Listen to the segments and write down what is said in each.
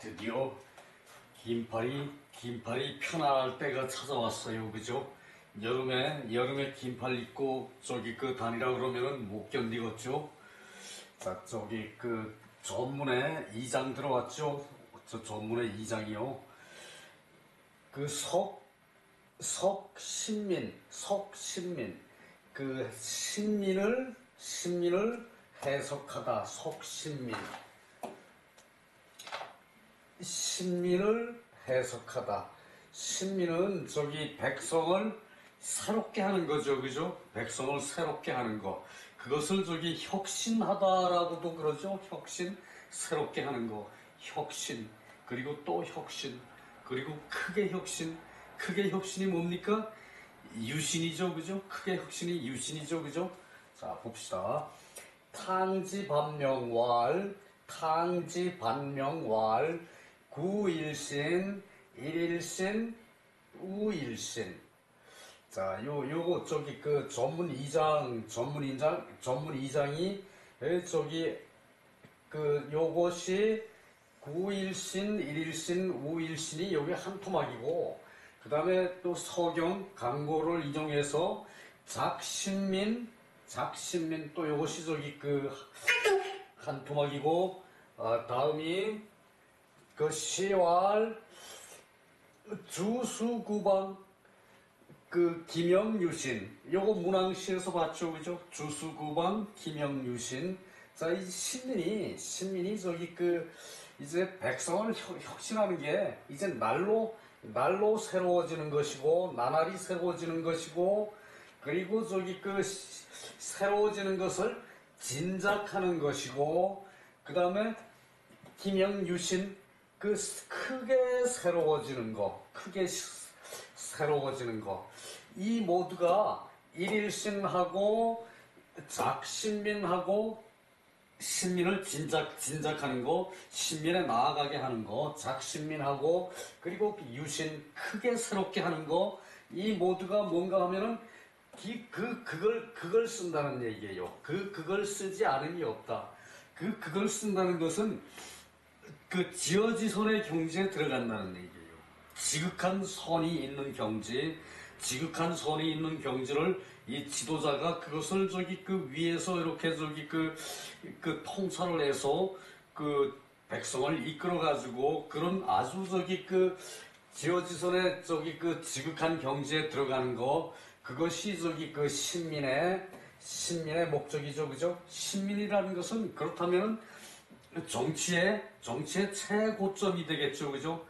드디어 긴팔이 편안할 때가 찾아왔어요. 그죠? 여름에 긴팔 입고 저기 다니라 그러면은 못 견디겠죠? 자, 저기 전문에 2장 들어왔죠? 저 전문에 2장이요. 석신민. 신민을 해석하다. 신민을 해석하다. 신민은 저기 백성을 새롭게 하는 거죠. 그죠? 백성을 새롭게 하는 거. 그것을 저기 혁신하다라고도 그러죠. 혁신, 새롭게 하는 거. 혁신, 그리고 또 혁신, 그리고 크게 혁신이 뭡니까? 유신이죠. 그죠? 크게 혁신이 유신이죠. 그죠? 자, 봅시다. 탕지반명왈, 구일신, 일일신, 우일신. 자, 요거 저기 전문 2장이 저기 요것이 구일신, 일일신, 우일신이 여기 한 토막이고, 그 다음에 또 서경 강고를 인용해서 작신민 또 요것이 저기 한 토막이고, 다음이 시왈 주수구방 김영유신. 요거 문항시에서 봤죠. 그죠? 주수구방 김영유신. 자, 이 신민이 저기 이제 백성을 혁신하는 게 이제 날로 새로워지는 것이고, 나날이 새로워지는 것이고, 그리고 저기 새로워지는 것을 진작하는 것이고, 그 다음에 김영유신, 크게 새로워지는 거. 이 모두가 일일신하고 작신민하고 신민을 진작하는 거, 신민에 나아가게 하는 거, 작신민하고, 그리고 유신, 크게 새롭게 하는 거, 이 모두가 뭔가 하면은 그걸 쓴다는 얘기예요. 그걸 쓰지 않음이 없다. 그걸 쓴다는 것은 지어지선의 경지에 들어간다는 얘기예요. 지극한 선이 있는 경지를 이 지도자가 그것을 저기 위에서 이렇게 저기 통찰을 해서 백성을 이끌어 가지고 그런 아주 저기 지어지선의 저기 지극한 경지에 들어가는 거, 그것이 저기 신민의 목적이죠. 그죠? 신민이라는 것은 그렇다면 정치의 최고점이 되겠죠. 그죠?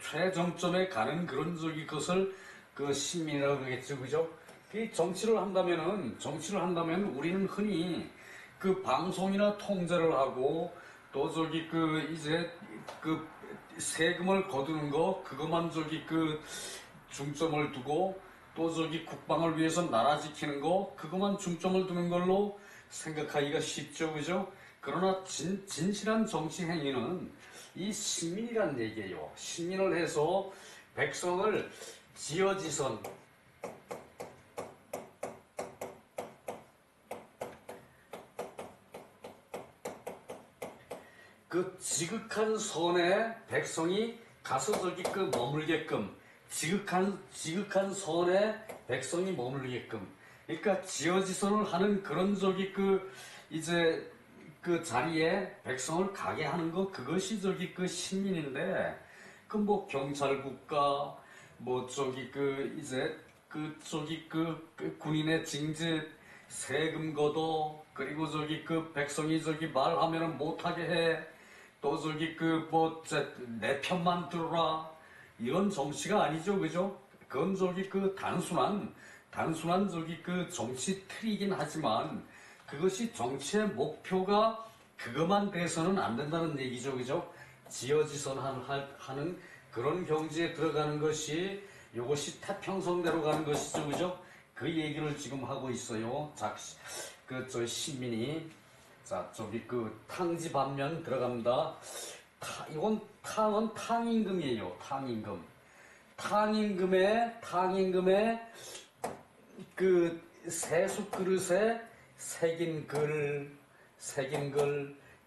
최정점에 가는 그런 저기 것을 신민이라고 그러겠죠. 그죠? 이 정치를 한다면 우리는 흔히 방송이나 통제를 하고, 또 저기 이제 세금을 거두는 거, 그것만 저기 중점을 두고, 또 저기 국방을 위해서 나라 지키는 거, 그것만 중점을 두는 걸로 생각하기가 쉽죠. 그죠? 그러나 진실한 정치 행위는 이 신민이란 얘기예요. 신민을 해서 백성을 지어지선, 지극한 선에 백성이 가서 저기 머물게끔, 지극한 선에 백성이 머물게끔, 그러니까 지어지선을 하는 그런 저기 이제 자리에 백성을 가게 하는 거, 그것이 저기 신민인데, 뭐 경찰국가, 뭐 저기 이제 저기 군인의 징집, 세금 걷어, 그리고 저기 백성이 저기 말하면은 못하게 해, 또 저기 뭐 내 편만 들어라, 이런 정치가 아니죠. 그죠? 그건 저기 단순한 저기 정치 틀이긴 하지만, 그것이 정치의 목표가 그것만 돼서는 안 된다는 얘기죠. 그죠? 지어지선 하는 그런 경지에 들어가는 것이, 이것이 태평성대로 가는 것이죠. 그죠? 그 얘기를 지금 하고 있어요. 저 신민이. 자, 저기 탕지 반면 들어갑니다. 이건 탕은 탕임금이에요. 탕임금의 세숫 그릇에 새긴 글,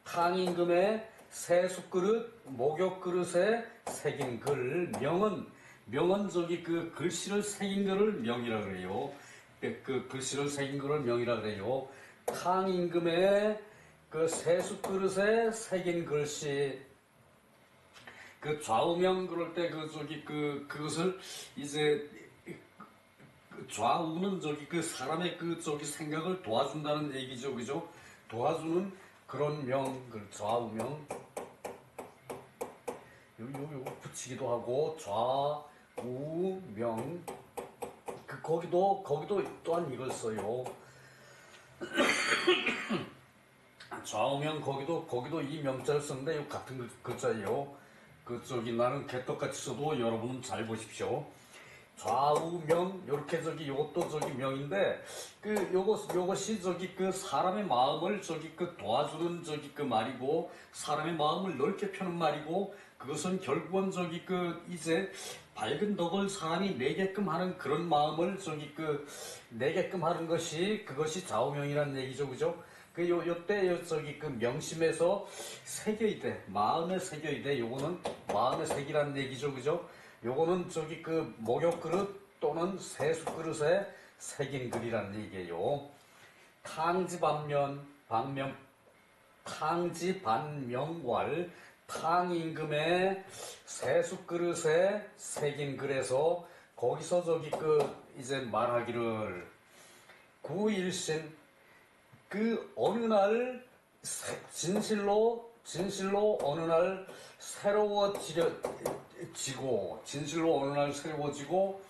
탕임금의 새 숟그릇 목욕 그릇에 새긴 글 명은 저기 그 글씨를 새긴 글을 명이라 그래요. 그 글씨를 새긴 글을 명이라 그래요. 탕 임금의 그 새 숟그릇에 새긴 글씨 그 좌우명 그럴 때 그 저기 그것을 이제 좌우는 저기 그 사람의 그 저기 생각을 도와준다는 얘기죠, 그죠? 도와주는 그런 명, 그 좌우명. 요거 붙이기도 하고 좌우명. 그 거기도 또한 이걸 써요. 좌우명 거기도 이 명자를 쓰는데 요 같은 글자예요. 그 저기 나는 개떡같이 써도 여러분은 잘 보십시오. 좌우명 요렇게 저기 요것도 저기 명인데 그 요것이 저기 그 사람의 마음을 저기 그 도와주는 저기 그 말이고 사람의 마음을 넓게 펴는 말이고 그것은 결국은 저기 그 이제 밝은 덕을 사람이 내게끔 하는 그런 마음을 저기 그 내게끔 하는 것이 그것이 좌우명이라는 얘기죠, 그죠? 그 요때 저기 그 명심에서 새겨이대 마음에 새겨이대 요거는 마음에 새기라는 얘기죠, 그죠? 요거는 저기 그 목욕 그릇 또는 세수 그릇에 새긴 글이라는 얘기예요. 탕지 반명왈 탕 임금의 세수 그릇에 새긴 글에서 거기서 저기 그 이제 말하기를 구일신 그 어느 날 진실로 어느 날 진실로 어느 날 새로워지고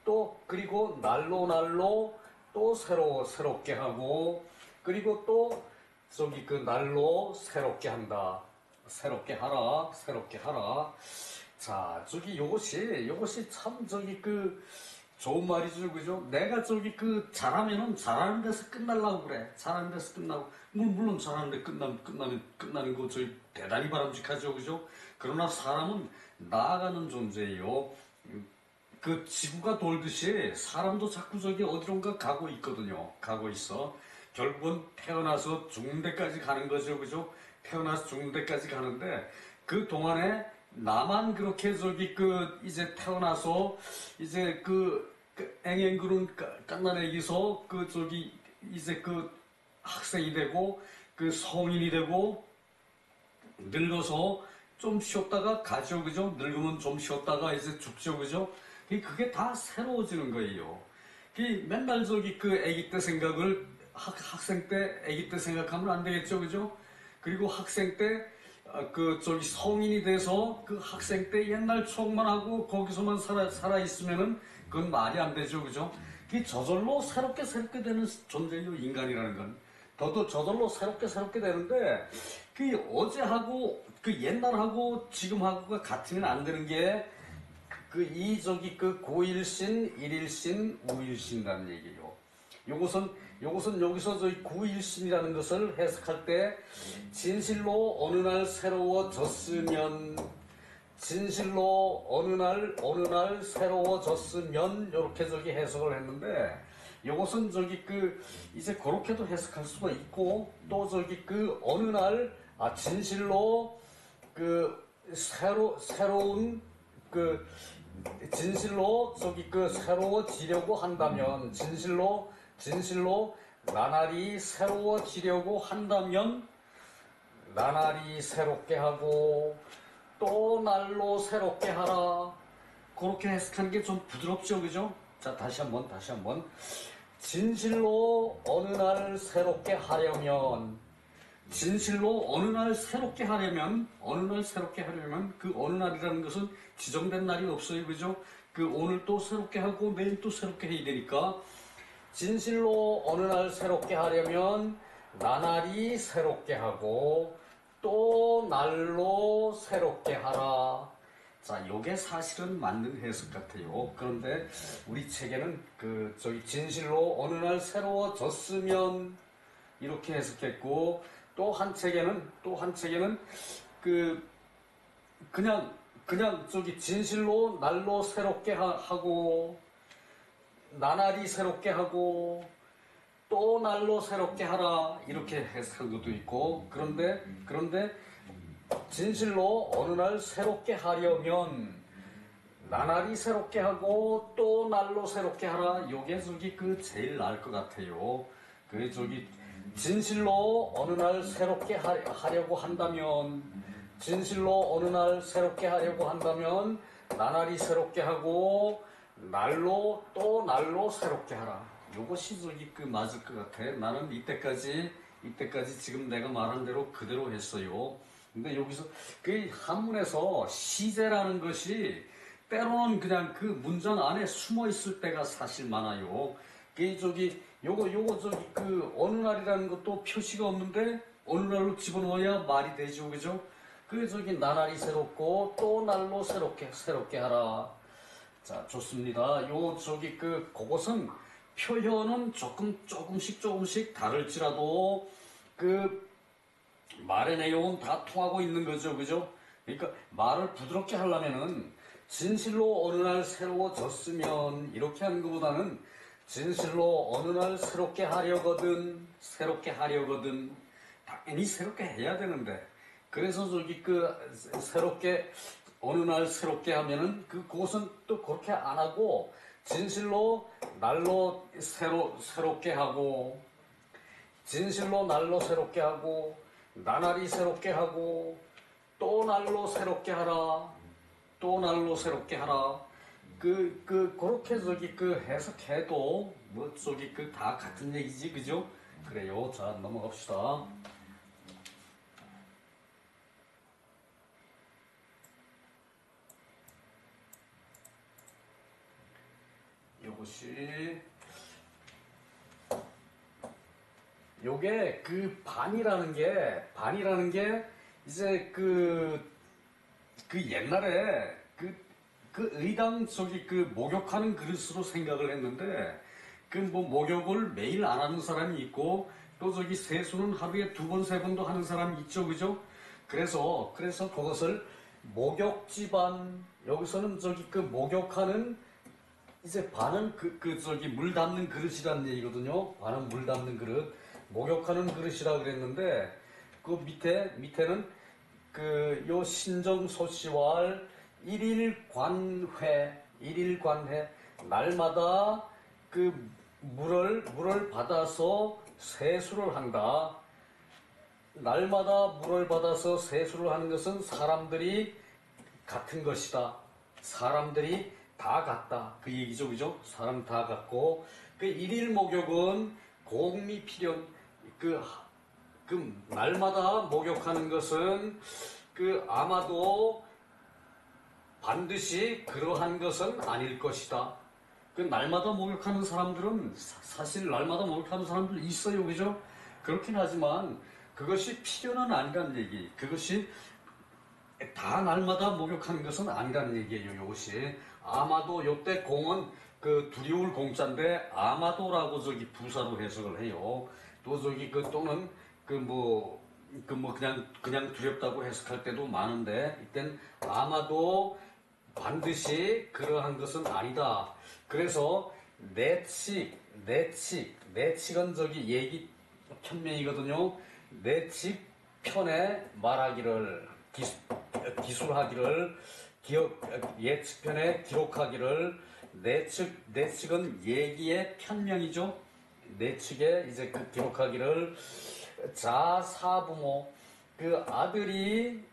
또 그리고 날로 또 새롭게 하고 그리고 또 저기 그 날로 새롭게 한다. 새롭게 하라. 자, 저기 요것이 참 저기 그 좋은 말이죠, 그죠? 내가 저기 그 잘하면은 잘하는 데서 끝날라고 그래. 잘하는 데서 끝나고 물론 잘하는 데 끝나는 거 저희 대단히 바람직하죠, 그죠? 그러나 사람은 나아가는 존재예요. 그 지구가 돌듯이 사람도 자꾸 저기 어디론가 가고 있거든요. 가고 있어. 결국은 태어나서 죽는 데까지 가는 거죠, 그죠? 태어나서 죽는 데까지 가는데 그 동안에 나만 그렇게 저기 그 이제 태어나서 이제 그 앵앵그런 깐난애기서 그 저기 이제 그 학생이 되고 그 성인이 되고 늙어서 좀 쉬었다가 가죠, 그죠? 늙으면 좀 쉬었다가 이제 죽죠, 그죠? 그게 다 새로워지는 거예요. 맨날 저기 그 아기 때 생각을 학생 때 아기 때 생각하면 안 되겠죠, 그죠? 그리고 학생 때 그 저기 성인이 돼서 그 학생 때 옛날 추억만 하고 거기서만 살아 있으면은 그건 말이 안 되죠, 그죠? 저절로 새롭게 되는 존재예요, 인간이라는 건. 저절로 새롭게 되는데 그 어제하고 그 옛날하고 지금하고가 같으면 안 되는 게 그 저기 그 고일신, 일일신, 우일신이라는 얘기예요. 요것은 여기서 저희 구일신이라는 것을 해석할 때 진실로 어느 날 새로워졌으면 진실로 어느 날 새로워졌으면 이렇게 저기 해석을 했는데 이것은 저기 그 이제 그렇게도 해석할 수가 있고 또 저기 그 어느 날 진실로 그 새로운 그 진실로 저기 그 새로워지려고 한다면 진실로 나날이 새로워지려고 한다면 나날이 새롭게 하고 또 날로 새롭게 하라. 그렇게 해석하는 게 좀 부드럽죠, 그죠? 자, 다시 한번. 진실로 어느 날 새롭게 하려면 그 어느 날이라는 것은 지정된 날이 없어요, 그죠? 그 오늘 또 새롭게 하고 내일 또 새롭게 해야 되니까 진실로 어느 날 새롭게 하려면 나날이 새롭게 하고 또 날로 새롭게 하라. 자, 요게 사실은 맞는 해석 같아요. 그런데 우리 책에는 그 저기 진실로 어느 날 새로워졌으면 이렇게 해석했고 또 한 책에는 그 그냥 저기 진실로 날로 새롭게 하고 나날이 새롭게 하고 또 날로 새롭게 하라 이렇게 해석한 것도 있고 그런데 진실로 어느 날 새롭게 하려면 나날이 새롭게 하고 또 날로 새롭게 하라. 요게 저기 그 제일 나을 것 같아요. 그 저기 진실로 어느 날 새롭게 하려고 한다면 진실로 어느 날 새롭게 하려고 한다면 나날이 새롭게 하고 날로 또 날로 새롭게 하라. 요것이 저기 그 맞을 것 같아. 나는 이때까지 지금 내가 말한 대로 그대로 했어요. 근데 여기서 그 한문에서 시제라는 것이 때로는 그냥 그 문장 안에 숨어 있을 때가 사실 많아요. 그 저기 요거 저기 그 어느 날이라는 것도 표시가 없는데 어느 날로 집어넣어야 말이 되죠, 그죠? 그 저기 나날이 새롭고 또 날로 새롭게 하라. 자, 좋습니다. 요 저기 그 그것은 표현은 조금씩 다를지라도 그 말의 내용은 다 통하고 있는 거죠, 그죠? 그러니까 말을 부드럽게 하려면은 진실로 어느 날 새로워졌으면 이렇게 하는 것보다는 진실로 어느 날 새롭게 하려거든 당연히 새롭게 해야 되는데 그래서 저기 그 새롭게 어느 날 새롭게 하면은 그곳은 또 그렇게 안 하고 진실로 날로 새롭게 하고 진실로 날로 새롭게 하고 나날이 새롭게 하고 또 날로 새롭게 하라. 또 날로 새롭게 하라. 그렇게 저기 그 해석해도 뭐 저기 그 다 같은 얘기지, 그죠? 그래요. 자, 넘어갑시다. 요게 그 반이라는 게 이제 그 옛날에 그 의당 저기 그 목욕하는 그릇으로 생각을 했는데 그 뭐 목욕을 매일 안 하는 사람이 있고 또 저기 세수는 하루에 2번, 3번도 하는 사람이 있죠, 그죠? 그래서 그것을 목욕집안 여기서는 저기 그 목욕하는 이제 반은 그 저기 물 담는 그릇이라는 얘기거든요. 반은 물 담는 그릇, 목욕하는 그릇이라 그랬는데 그 밑에는 그 요 신정소시왈 일일관회 날마다 그 물을 받아서 세수를 한다. 날마다 물을 받아서 세수를 하는 것은 사람들이 같은 것이다. 사람들이 다 같다. 그 얘기죠, 그죠? 사람 다 같고 그 일일 목욕은 공미 필연 그 날마다 목욕하는 것은 그 아마도 반드시 그러한 것은 아닐 것이다. 그 날마다 목욕하는 사람들은 사실 날마다 목욕하는 사람들 있어요, 그죠? 그렇긴 하지만 그것이 필요는 아니라는 얘기. 그것이 다 날마다 목욕하는 것은 아니라는 얘기예요. 이것이 아마도 요때 공은 그 두려울 공자인데 아마도라고 저기 부사로 해석을 해요. 또 저기 그 또는 그냥 두렵다고 해석할 때도 많은데 이땐 아마도 반드시 그러한 것은 아니다. 그래서 내칙은 저기 얘기 편명이거든요. 내칙 편에 말하기를 기술하기를 예측편에 기록하기를 내측은 얘기의 편명이죠. 내측에 이제 그 기록하기를 자사부모 그 아들이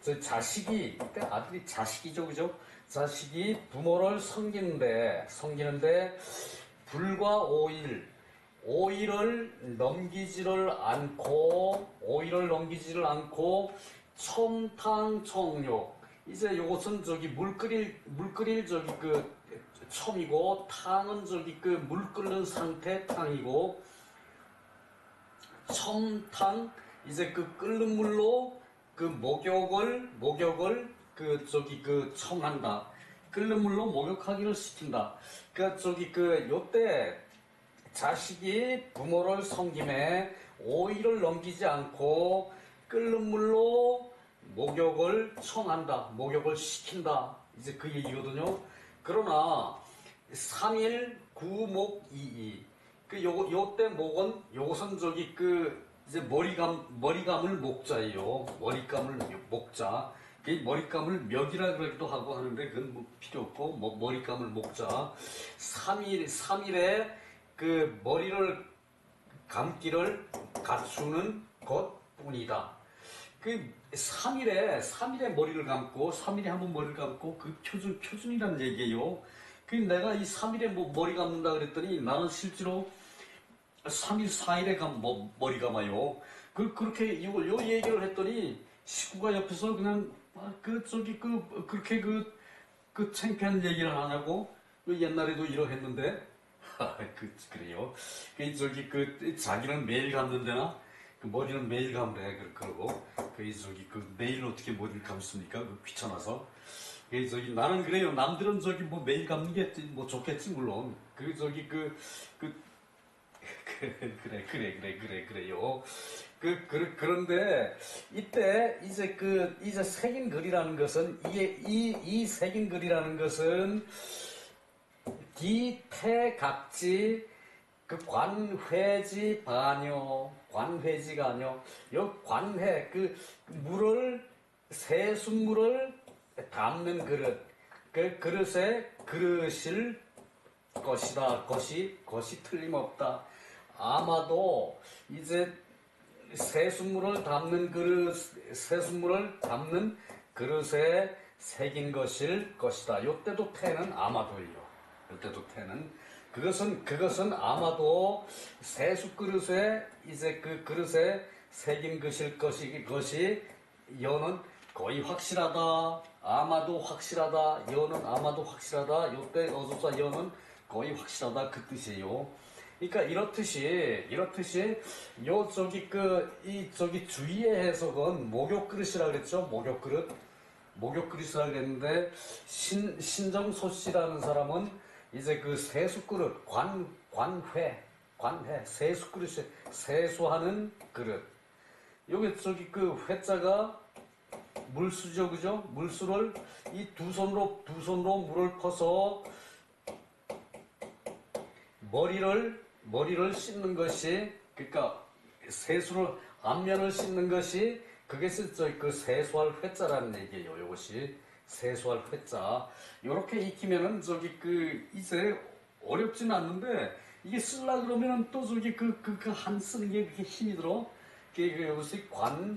저 자식이 그때 아들이 자식이죠, 그죠? 자식이 부모를 섬기는데 불과 5일을 넘기지를 않고 첨탕청욕 이제 요것은 저기 물 끓일 저기 그 첨이고 탕은 저기 그 물 끓는 상태 탕이고 첨탕 이제 그 끓는 물로 그 목욕을 그 저기 그 첨한다. 끓는 물로 목욕하기를 시킨다. 그 저기 그 요때 자식이 부모를 섬김에 5일을 넘기지 않고 끓는 물로 목욕을 청한다. 목욕을 시킨다. 이제 그 얘기거든요. 그러나 3일 구목 2이 요때 목은 요것은 저기 그 이제 머리감을 목자예요. 머리감을 목자. 그 머리감을 멱이라 그러기도 하고 하는데 그건 뭐 필요 없고 뭐 머리감을 목자. 3일에 그 머리를 감기를 갖추는 것뿐이다. 그 3일에 머리를 감고 3일에 한 번 머리를 감고 그 표준이란 얘기예요. 그 내가 이 3일에 뭐 머리 감는다 그랬더니 나는 실제로 3일, 4일에 머리 감아요. 그렇게 요 얘기를 했더니 식구가 옆에서 그냥 그렇게 창피한 얘기를 하냐고. 옛날에도 이러했는데 그래요. 자기는 매일 감는데나 머리는 매일 감래 그러고 매일 어떻게 머리를 감습니까? 귀찮아서. 나는 그래요. 남들은 뭐 매일 감는 게 뭐 좋겠지 물론. 그래요. 그런데 이때 이제 새긴 글이라는 것은 이 새긴 글이라는 것은 기태각지 그 관회지 반요. 관회지가 아니요. 요 관회 세숫물을 담는 그릇. 그 그릇에 그릇일 것이다. 것이 틀림없다. 아마도 이제 세숫물을 담는 그릇에 새긴 것일 것이다. 요때도 태는 아마도예요. 요때도 태는 그것은 아마도 세숫 그릇에 이제 그 그릇에 새긴 것일 것이 여는 거의 확실하다. 아마도 확실하다. 여는 아마도 확실하다. 요때 어조사 여는 거의 확실하다 그 뜻이에요. 그러니까 이렇듯이 주의의 해석은 목욕 그릇이라 그랬죠. 목욕 그릇이라 그랬는데 신정소 씨라는 사람은 이제 그 세수 그릇 관회 세수 그릇이 세수하는 그릇. 여기 회자가 물수죠, 그죠? 물수를 이 두 손으로 물을 퍼서 머리를 씻는 것이, 그러니까 세수를 앞면을 씻는 것이 그것이 그 세수할 회자라는 얘기예요. 이것이 세수할 회자. 이렇게 익히면은 이제 어렵진 않는데 이게 쓰려 그러면은 또 한 쓰는 게 그렇게 힘이 들어. 이것이 관회.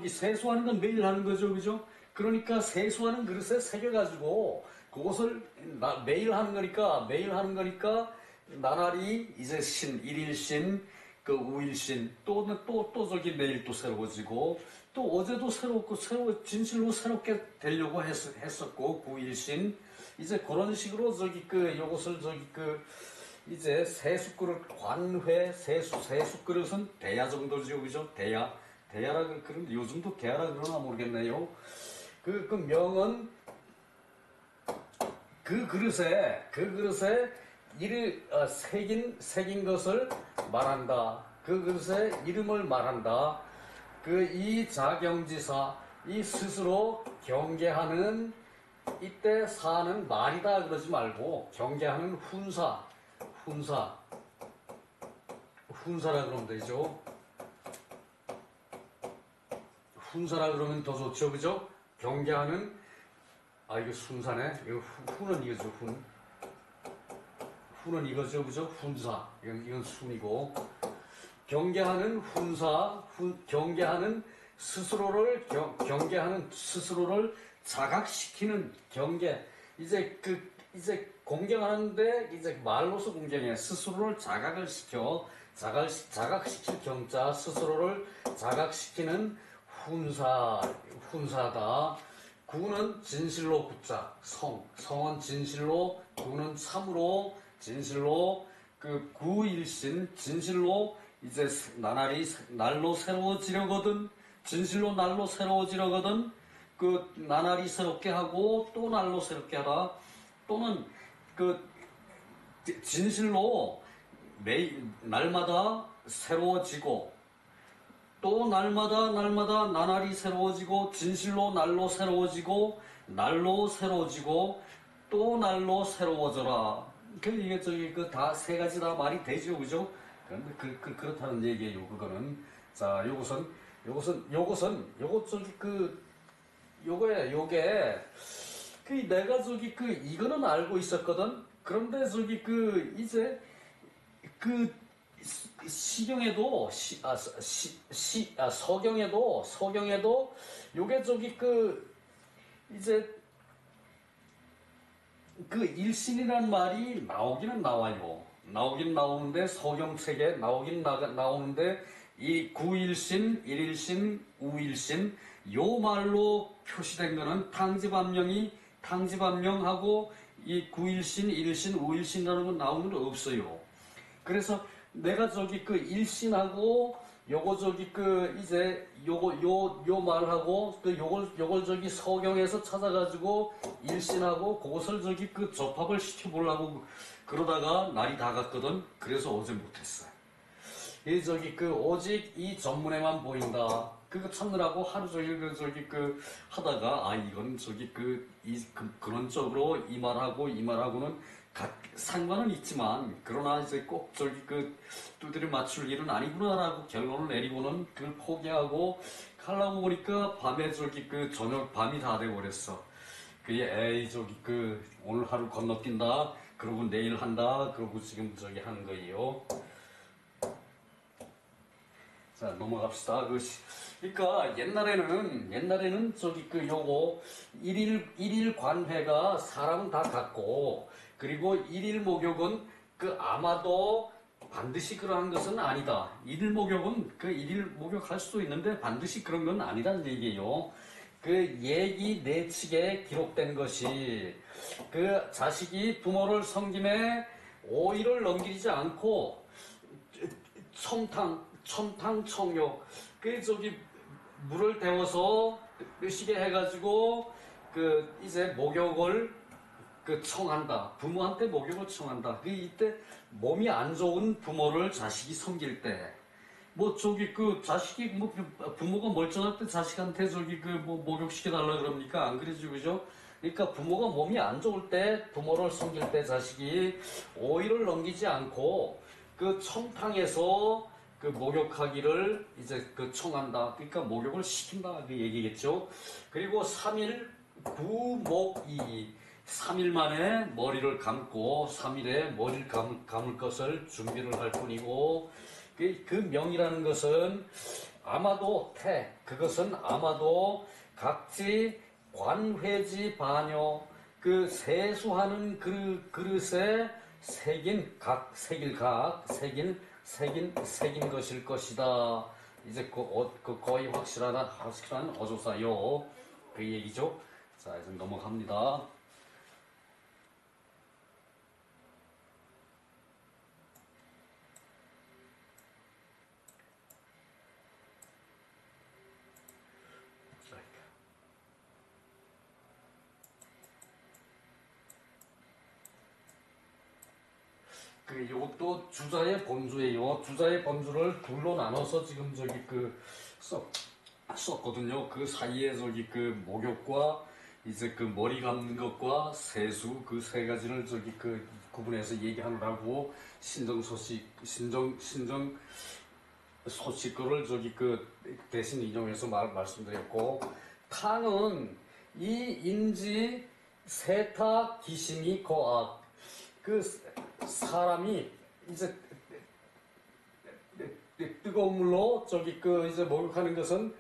세수하는 건 매일 하는 거죠, 그죠? 그러니까 세수하는 그릇에 새겨가지고 그것을 매일 하는 거니까 나날이 이제 일일신, 우일신, 또 내일 또 새로워지고, 또 어제도 새롭고, 진실로 새롭게 되려고 했었고, 구일신. 이제 그런 식으로 요것을 이제 세숫그릇, 관회, 세숫그릇은 대야 정도죠, 그죠? 대야라 그러는데 요즘도 대야라 그러나 모르겠네요. 그 명은 그 그릇에 새긴 것을 말한다. 그 그릇의 이름을 말한다. 이 자경지사, 이 스스로 경계하는, 이때 사는 말이다 그러지 말고 경계하는 훈사라 그러면 되죠. 훈사라 그러면 더 좋죠, 그죠? 경계하는, 이거 순사네. 이거 훈은 이거죠, 훈은 이거죠, 그죠? 훈사. 이건 순이고. 경계하는 훈사, 경계하는 스스로를 자각시키는 경계. 이제 공경하는데 이제 말로서 공경해. 스스로를 자각시킬 경자, 스스로를 자각시키는 훈사다. 구는 진실로 구자, 성은 진실로, 구는 참으로, 진실로, 구일신, 진실로 이제 날로 새로워지려거든, 진실로 날로 새로워지려거든, 나날이 새롭게 하고, 또 날로 새롭게 하라, 또는 진실로 날마다 새로워지고, 또 날마다 나날이 새로워지고, 진실로 날로 새로워지고, 또 날로 새로워져라. 그 이게 저기 그 다 세 가지 다 말이 되죠, 그죠? 그런데 그렇다는 얘기예요. 그거는 자, 요거 저기 요게 그 내가 저기 이거는 알고 있었거든. 그런데 저기 이제 그 시경에도 서경에도 요게 저기 이제 일신이란 말이 나오기는 나와요. 나오긴 나오는데 서경책에 나오는데 이 구일신, 일일신, 우일신 요 말로 표시된 거는 탕지반명하고 이 구일신, 일일신, 우일신이라는 건 나오는 건 없어요. 그래서 내가 저기 일신하고 요거 저기 이제 요 말하고 요걸 저기 서경에서 찾아가지고 일신하고 그것을 저기 접합을 시켜보려고 그러다가 날이 다 갔거든. 그래서 어제 못했어. 이 저기 오직 이 전문에만 보인다. 그거 찾느라고 하루 종일 하다가 아 이건 저기 그런 쪽으로 이 말하고는 상관은 있지만 그러나 이제 꼭 저기 두드려 맞출 일은 아니구나라고 결론을 내리고는 그걸 포기하고 하려고 보니까 밤에 저기 저녁 밤이 다 돼버렸어. 그게 에이 저기 오늘 하루 건너뛴다. 그러고 내일 한다. 그러고 지금 저기 하는 거예요. 자, 넘어갑시다. 그러니까 옛날에는 저기 요거 일일 관회가 사람은 다 같고 그리고 일일 목욕은 아마도 반드시 그러한 것은 아니다. 일일 목욕은 일일 목욕할 수도 있는데 반드시 그런 건 아니라는 얘기예요. 얘기 내측에 기록된 것이 자식이 부모를 섬김에 오일을 넘기지 않고 첨탕청욕 저기 물을 데워서 으시게 해가지고 이제 목욕을 청한다. 부모한테 목욕을 청한다. 이때 몸이 안 좋은 부모를 자식이 섬길 때 뭐 저기 자식이 뭐 부모가 멀쩡할 때 자식한테 저기 뭐 목욕시켜달라 그럽니까? 안 그러죠, 그죠? 그러니까 부모가 몸이 안 좋을 때 부모를 섬길 때 자식이 오일을 넘기지 않고 청탕에서 목욕하기를 이제 청한다. 그러니까 목욕을 시킨다. 그 얘기겠죠. 그리고 3일 구목이 3일 만에 머리를 감고 3일에 머리를 감을 것을 준비를 할 뿐이고 그 명이라는 것은 아마도 그것은 아마도 각지 관회지 반여 세수하는 그릇에 새긴 것일 것이다. 이제 거의 확실한 어조사요. 그 얘기죠. 자, 이제 넘어갑니다. 이것도 주자의 범주예요. 주자의 범주를 둘로 나눠서 지금 저기 썼거든요. 그 사이에 저기 목욕과 이제 머리 감는 것과 세수 세 가지를 저기 구분해서 얘기하느라고 신정 소식거를 저기 대신 인용해서 말씀드렸고 탕은 이 인지 세타 기심이 거악 사람이 이제 뜨거운 물로 저기 이제 목욕하는 것은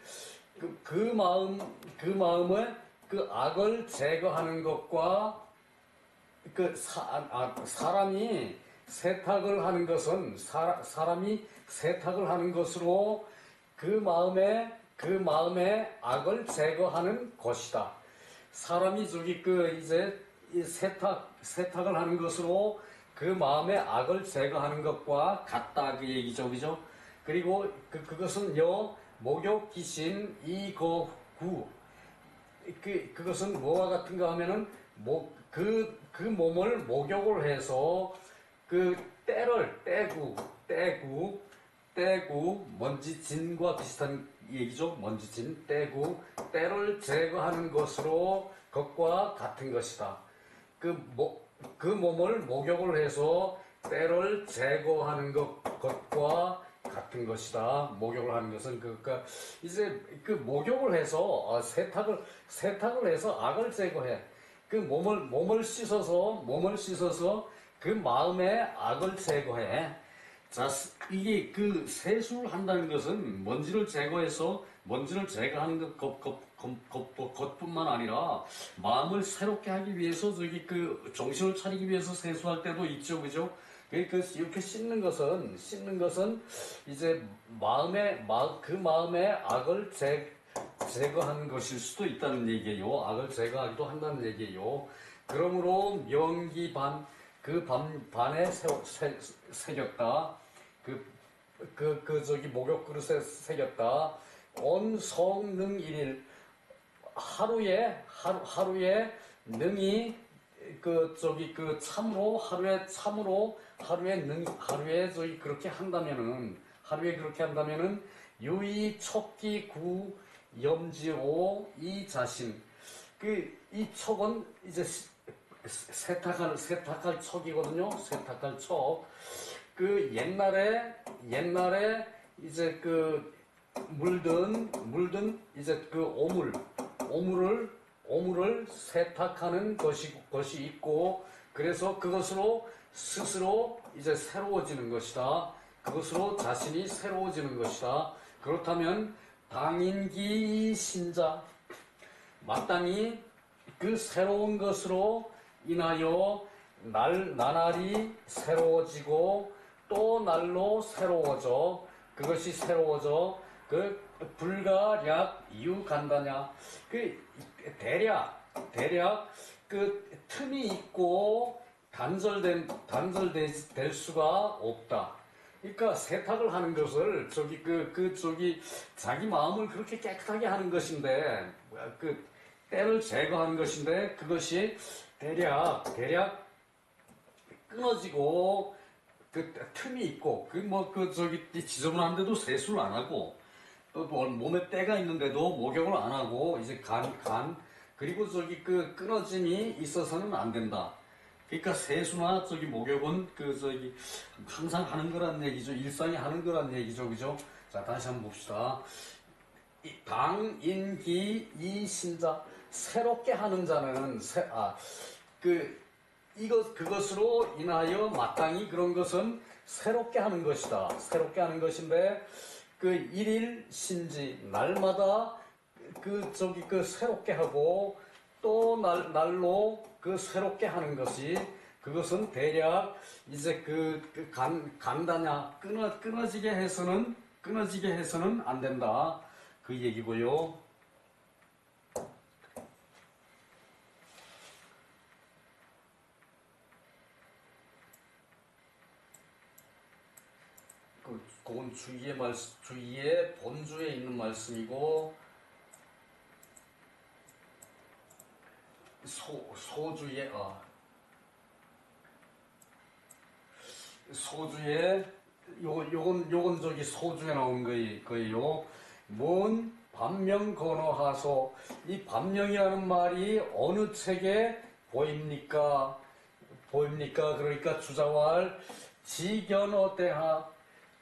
그 마음의 악을 제거하는 것과 사람이 세탁을 하는 것은 사람이 세탁을 하는 것으로 그 마음의 악을 제거하는 것이다. 사람이 저기 이제 세탁을 하는 것으로 그 마음의 악을 제거하는 것과 같다. 그 얘기죠, 그죠? 그리고 그것은요, 목욕 귀신 이거구 그것은 뭐와 같은가 하면은 그 몸을 목욕을 해서 때를 떼고 먼지진과 비슷한 얘기죠. 먼지진 때를 제거하는 것으로 것과 같은 것이다. 그 몸을 목욕을 해서 때를 제거하는 것과 같은 것이다. 목욕을 하는 것은 그러니까 이제 그 목욕을 해서 세탁을 해서 악을 제거해. 그 몸을 씻어서 그 마음의 악을 제거해. 자, 이게 그 세수를 한다는 것은 먼지를 제거하는 것뿐만 아니라 마음을 새롭게 하기 위해서 저기 그 정신을 차리기 위해서 세수할 때도 있죠, 그죠? 이렇게 씻는 것은 이제 그 마음의 악을 제거하는 것일 수도 있다는 얘기예요. 악을 제거하기도 한다는 얘기예요. 그러므로 명기반 그 반에 새겼다. 저기 목욕 그릇에 새겼다. 온 성능 일일 하루에 능히 하루에 저기 하루에 그렇게 한다면은 유의 척기 구 염지오 이 자신 이 척은 이제 세탁할 척이거든요. 세탁할 척. 그 옛날에 이제 그 물든 이제 그 오물을 세탁하는 것이 있고, 그래서 그것으로 스스로 이제 새로워지는 것이다. 그것으로 자신이 새로워지는 것이다. 그렇다면 당인기 신자, 마땅히 그 새로운 것으로 인하여 나날이 새로워지고 또 날로 새로워져. 그것이 새로워져. 그 불가략 유간다냐. 대략 그 틈이 있고 단절될 수가 없다. 그러니까 세탁을 하는 것을 저기 자기 마음을 그렇게 깨끗하게 하는 것인데, 그 때를 제거하는 것인데, 그것이 대략 끊어지고 그 틈이 있고 지저분한데도 세수를 안 하고, 또 몸에 때가 있는데도 목욕을 안 하고 이제 그리고 그 끊어짐이 있어서는 안 된다. 그러니까 세수나 목욕은 항상 하는 거란 얘기죠. 일상에 하는 거란 얘기죠, 그죠? 자, 다시 한번 봅시다. 당인기 이신자, 새롭게 하는 자는 그것으로 인하여 마땅히 그런 것은 새롭게 하는 것이다. 새롭게 하는 것인데, 그 일일 신지, 날마다 새롭게 하고 또 날로 새롭게 하는 것이, 그것은 대략 이제 간다냐, 끊어지게 해서는 안 된다. 그 얘기고요. 그건 주의의 본주에 있는 말씀이고, 소주에 요건 소주에 나온 거예요. 뭔 반명 건어하소. 이 반명이라는 말이 어느 책에 보입니까? 그러니까 주자왈 지견어대하,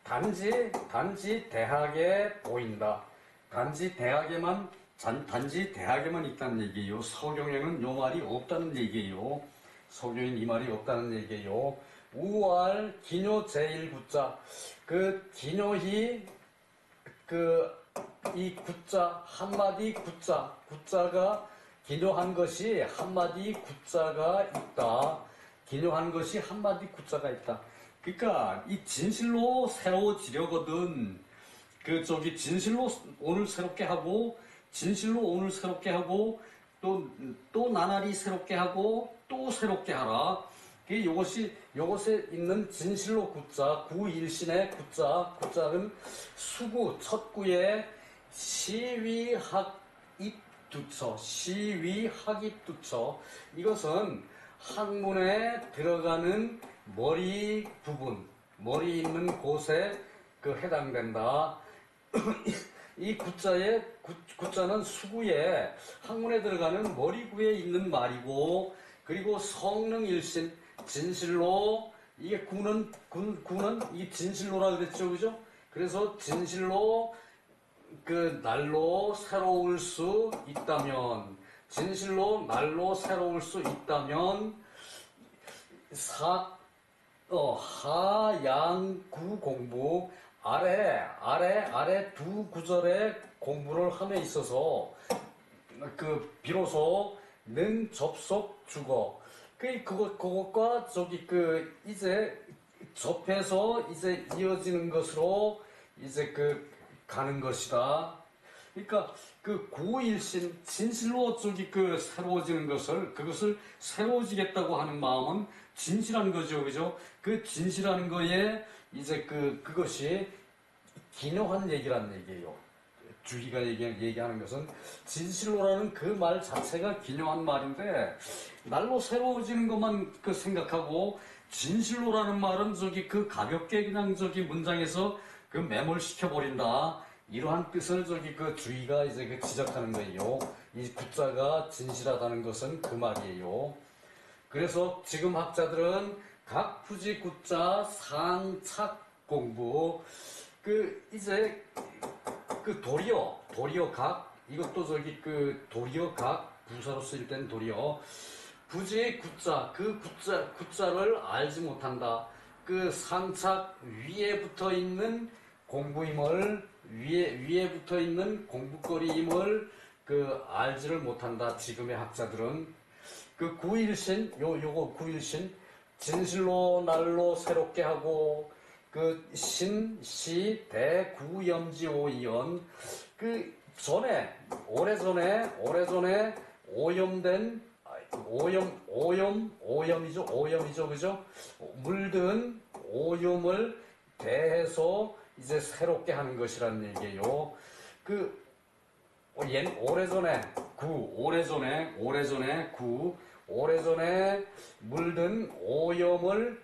단지 대학에 보인다. 단지 대학에만 있다는 얘기예요. 서경에는 요 말이 없다는 얘기예요. 서경에는 이 말이 없다는 얘기예요. 우알 기뇨 제1구자, 그 기뇨히 이 구자 한마디 구자가 기뇨한 것이 한마디 구자가 있다. 기뇨한 것이 한마디 구자가 있다. 그러니까 이 진실로 새로워지려거든. 진실로 오늘 새롭게 하고, 또 나날이 새롭게 하고, 또 새롭게 하라. 요것에 있는 진실로 구자, 구일신의 구자는 수구, 첫 구에 시위학입두처. 이것은 학문에 들어가는 머리 부분, 머리 있는 곳에 해당된다. 이 구자는 수구에, 학문에 들어가는 머리구에 있는 말이고, 그리고 성능일신, 진실로, 이게 구는 이 진실로라 그랬죠, 그죠? 그래서 진실로 그 날로 새로울 수 있다면, 진실로 날로 새로울 수 있다면 하양구 공부, 아래 두 구절의 공부를 함에 있어서 그 비로소 는 접속 주거, 그것과 이제 접해서 이제 이어지는 것으로 이제 가는 것이다. 그러니까 구일신, 진실로 새로워지는 그것을 새로워지겠다고 하는 마음은 진실한 거죠, 그죠? 그 진실한 거에 이제 그것이 기묘한 얘기란 얘기예요. 주기가 얘기하는 것은 진실로라는 그 말 자체가 기묘한 말인데, 날로 새로워지는 것만 생각하고 진실로라는 말은 가볍게 그냥 문장에서 매몰시켜 버린다. 이러한 뜻을 주의가 이제 지적하는 거예요. 이 구자가 진실하다는 것은 그 말이에요. 그래서 지금 학자들은 각 부지 구자 상착 공부, 이제 도리어 각, 이것도 도리어 각, 부사로 쓰일 땐 도리어, 부지 구자, 구자를 알지 못한다. 상착 위에 붙어 있는 공부임을, 위에 붙어 있는 공부거리임을 알지를 못한다. 지금의 학자들은. 구일신, 요거 구일신, 진실로 날로 새롭게 하고, 시, 대, 구, 염지, 오이연, 오래전에 오염된, 오염이죠, 그죠? 물든 오염을 대해서 이제 새롭게 하는 것이라는 얘기예요. 오래전에 물든 오염을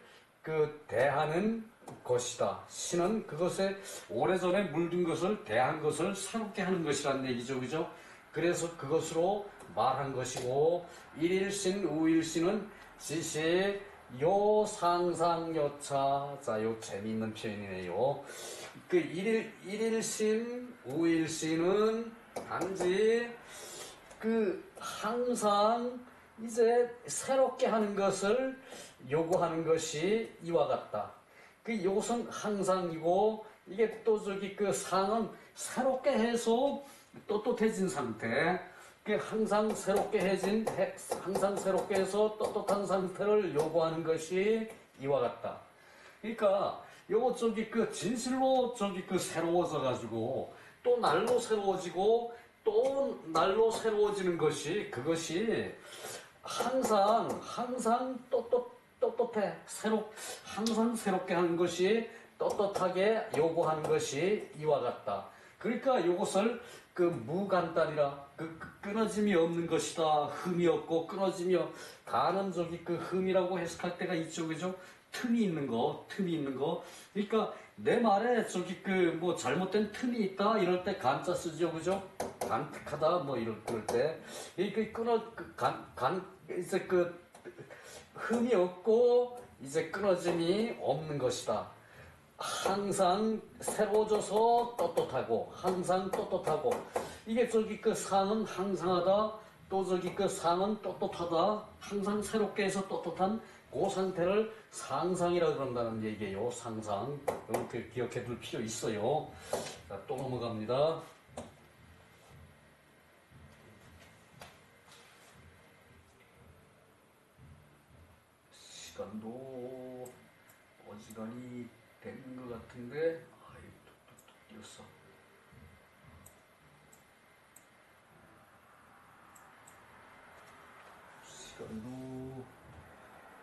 대하는 것이다. 시는 그것에 오래전에 물든 것을 대한 것을 새롭게 하는 것이라는 얘기죠, 그죠? 그래서 그것으로 말한 것이고, 일일신, 우일신은 지시 요 상상요차. 자, 요 재미있는 표현이네요. 일일신, 우일신은 단지 항상 이제 새롭게 하는 것을 요구하는 것이 이와 같다. 요것은 항상이고, 이게 또 상은 새롭게 해서 떳떳해진 상태. 항상 새롭게 해서 떳떳한 상태를 요구하는 것이 이와 같다. 그러니까 요거 진실로 새로워져 가지고 또 날로 새로워지고 또 날로 새로워지는 것이, 그것이 항상 떳떳해. 항상 새롭게 하는 것이, 떳떳하게 요구하는 것이 이와 같다. 그러니까 요것을 무간단이라, 끊어짐이 없는 것이다. 흠이 없고 끊어짐이 가는 흠이라고 해석할 때가 있죠, 그죠? 틈이 있는 거. 그러니까 내 말에 뭐 잘못된 틈이 있다 이럴 때 간자 쓰죠, 그죠? 간특하다 뭐 이럴 때, 이제 흠이 없고 이제 끊어짐이 없는 것이다. 항상 새로워져서 떳떳하고, 항상 떳떳하고, 이게 상은 항상하다, 또 상은 떳떳하다, 항상 새롭게 해서 떳떳한 그 상태를 상상이라 그런다는 얘기예요. 상상. 이렇게 기억해 둘 필요 있어요. 자, 또 넘어갑니다. 시간도 어지간히 되는 것 같은데, 아이, 툭툭툭 뛰었어. 시간도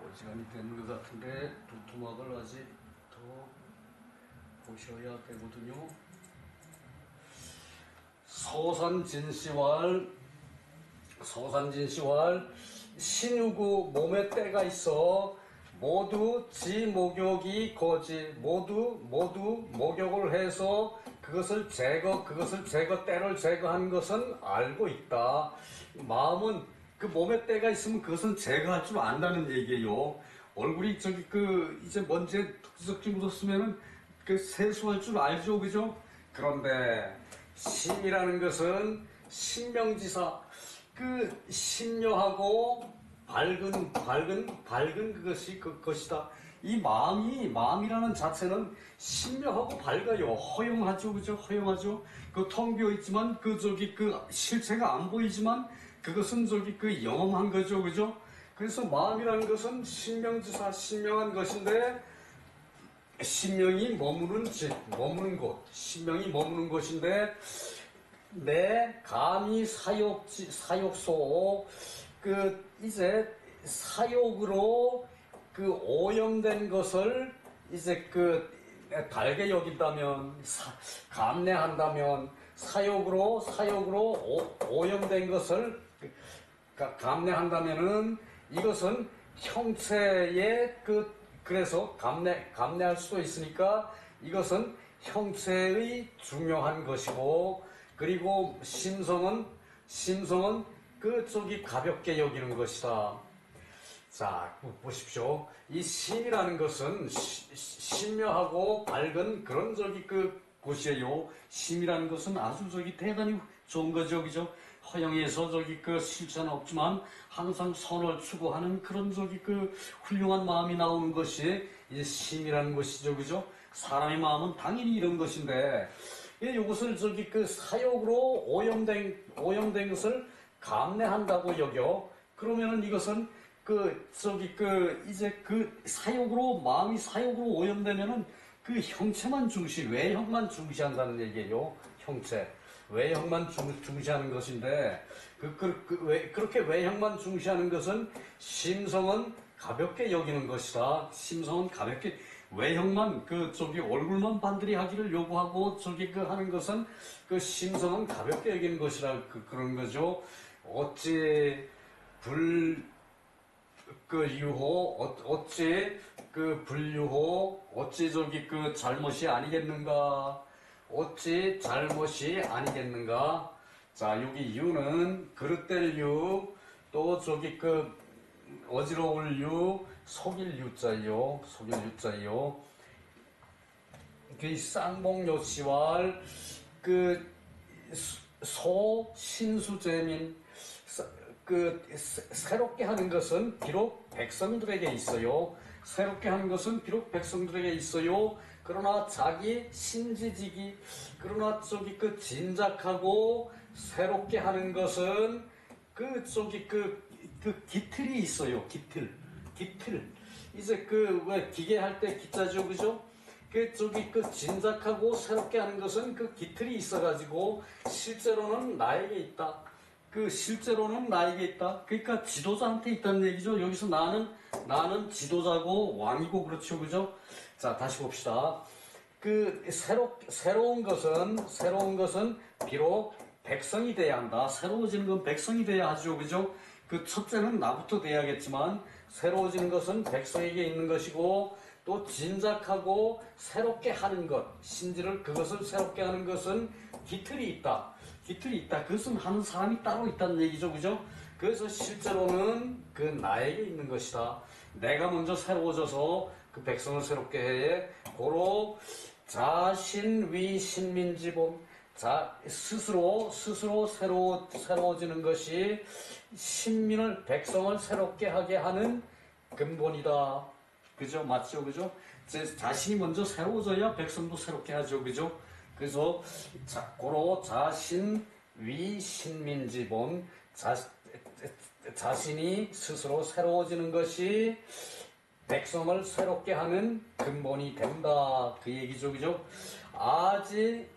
어지간히 되는 것 같은데, 두토막을 아직 더 보셔야 되거든요. 서산진시왈 신유구 몸에 때가 있어 모두 지 목욕이 거지, 모두 목욕을 해서 그것을 때를 제거한 것은 알고 있다. 마음은 그 몸에 때가 있으면 그것은 제거할 줄 안다는 얘기예요. 얼굴이 저기 이제 먼지에 툭툭 묻었으면은 그 세수할 줄 알죠, 그죠? 그런데 심이라는 것은 신명지사, 신묘하고 밝은 그것이 그것이다. 이 마음이라는 자체는 신묘하고 밝아요. 허용하죠, 그죠? 허용하죠. 텅 비어 있지만 실체가 안 보이지만 그것은 영험한 거죠, 그죠? 그래서 마음이라는 것은 신명지사, 신명한 것인데 신명이 머무는 곳, 신명이 머무는 곳인데 내 감이 사욕소 이제 사욕으로 오염된 것을 이제 달게 여긴다면 감내한다면 사욕으로 오염된 것을 감내한다면은 이것은 형체의 그래서 감내할 수도 있으니까 이것은 형체의 중요한 것이고 그리고 심성은 가볍게 여기는 것이다. 자, 보십시오. 이 심이라는 것은 신묘하고 밝은 그런 곳이에요. 심이라는 것은 아주 대단히 좋은 거죠, 그죠? 허영에서 실체는 없지만 항상 선을 추구하는 그런 훌륭한 마음이 나오는 것이 이제 심이라는 것이죠, 그죠? 사람의 마음은 당연히 이런 것인데 이것을 사욕으로 오염된 것을 감내한다고 여겨. 그러면은 이것은 이제 마음이 사욕으로 오염되면은 형체만 외형만 중시한다는 얘기예요. 형체. 외형만 중시하는 것인데, 그렇게 외형만 중시하는 것은 심성은 가볍게 여기는 것이다. 심성은 가볍게, 외형만, 얼굴만 반들이 하기를 요구하고, 하는 것은, 심성은 가볍게 여기는 것이라, 그런 거죠. 어찌, 어찌 불유호 어찌 잘못이 아니겠는가? 어찌 잘못이 아니겠는가? 자, 여기 유는 그릇될 유, 또 어지러울 유, 속일 유자요. 속일 유자요. 쌍봉요시왈 신수재민 새롭게 하는 것은 비록 백성들에게 있어요. 새롭게 하는 것은 비록 백성들에게 있어요. 그러나 자기 신지지기, 그러나 진작하고 새롭게 하는 것은 기틀이 있어요. 기틀. 이제 왜 기계할 때 기자죠, 그죠? 진작하고 새롭게 하는 것은 기틀이 있어가지고 실제로는 나에게 있다. 실제로는 나에게 있다. 그러니까 지도자한테 있다는 얘기죠. 여기서 나는 지도자고 왕이고 그렇죠, 그죠? 자, 다시 봅시다. 새로운 것은 비록 백성이 돼야 한다. 새로워지는 건 백성이 돼야 하죠, 그죠? 첫째는 나부터 돼야겠지만 새로워지는 것은 백성에게 있는 것이고 또 진작하고 새롭게 하는 것, 그것을 새롭게 하는 것은 기틀이 있다. 그것은 하는 사람이 따로 있다는 얘기죠, 그죠? 그래서 실제로는 나에게 있는 것이다. 내가 먼저 새로워져서 백성을 새롭게 해. 고로 자신위 신민지본. 스스로 새로워지는 것이 백성을 새롭게 하게 하는 근본이다. 그죠? 맞죠? 그죠? 자신이 먼저 새로워져야 백성도 새롭게 하죠. 그죠? 그래서 고로 자신 위 신민지본, 자신이 스스로 새로워지는 것이 백성을 새롭게 하는 근본이 된다. 그 얘기죠. 그죠? 아지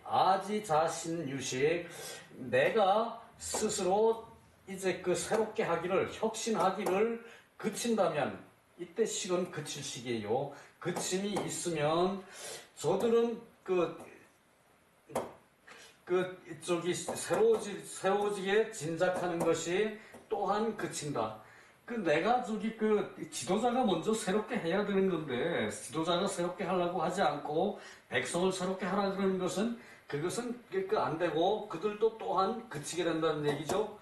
자신 유식, 내가 스스로 이제 새롭게 하기를, 혁신하기를 그친다면, 이때 식은 그칠 식이에요. 그침이 있으면 저들은 새로워지게 진작하는 것이 또한 그친다. 내가 지도자가 먼저 새롭게 해야 되는 건데, 지도자가 새롭게 하려고 하지 않고, 백성을 새롭게 하라 그러는 것은, 그것은 안 되고, 그들도 또한 그치게 된다는 얘기죠.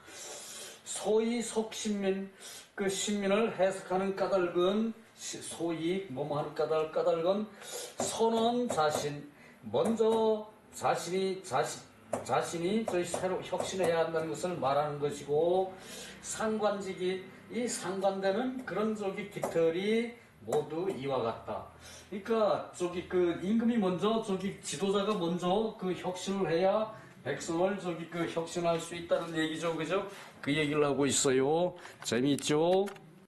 소위 속신민, 그 신민을 해석하는 까닭은 소위 뭐뭐하는 까닭은 선언 자신, 먼저 자신이 저희 새로 혁신해야 한다는 것을 말하는 것이고, 상관직이 이 상관되는 그런 저기 깃털이 모두 이와 같다. 그러니까 저기 그 임금이 먼저 저기 지도자가 먼저 그 혁신을 해야 백성을 저기 그 혁신할 수 있다는 얘기죠, 그죠? 그 얘기를 하고 있어요. 재미있죠?